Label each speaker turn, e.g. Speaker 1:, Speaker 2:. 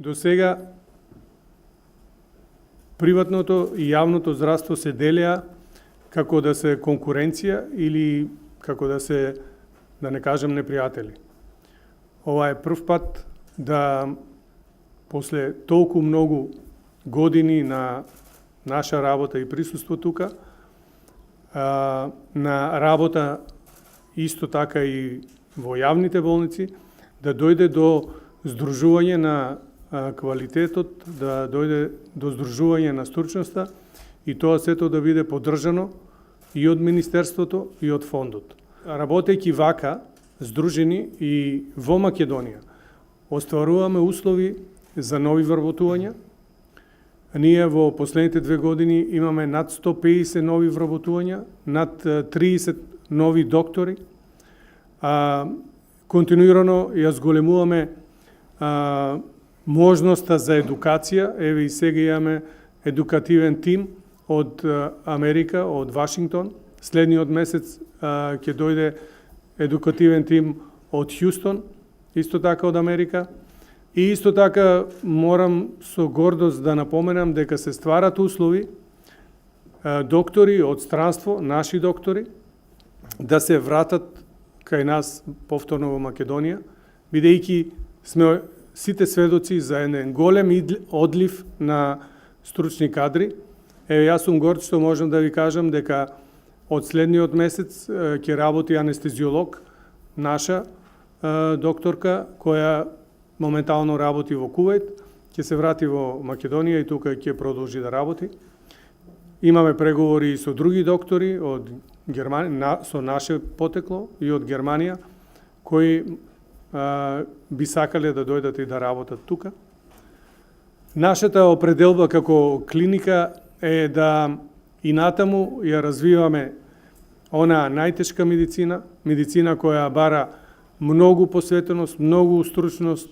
Speaker 1: До сега приватното и јавното здравство се делеа како да се конкуренција или како да се, да не кажем, непријатели. Ова е прв пат да после толку многу години на наша работа и присуство тука, на работа исто така и во јавните болници, да дојде до здружување на квалитетот, да дојде до здружување на стручноста и тоа сето да биде поддржано и од Министерството и од фондот. Работејќи вака, здружени и во Македонија, остваруваме услови за нови вработувања. Ние во последните 2 години имаме над 150 нови вработувања, над 30 нови доктори. Континуирано ја зголемуваме можноста за едукација. Еве и сега имаме едукативен тим од Америка, од Вашингтон. Следниот месец ќе дојде едукативен тим од Хјустон, исто така од Америка. И исто така морам со гордост да напоменам дека се стварат услови доктори од странство, наши доктори, да се вратат кај нас повторно во Македонија, бидејќи сме сите сведоци за еден голем одлив на стручни кадри. Еве, јас сум горд што можам да ви кажам дека од следниот месец ќе работи анестезиолог, наша докторка, која моментално работи во Кувајт, ќе се врати во Македонија и тука ќе продолжи да работи. Имаме преговори и со други доктори од Германија, со наше потекло и од Германија, кои би сакале да дојдат и да работат тука. Нашата определба како клиника е да и натаму ја развиваме она најтешка медицина, медицина која бара многу посветеност, многу стручност,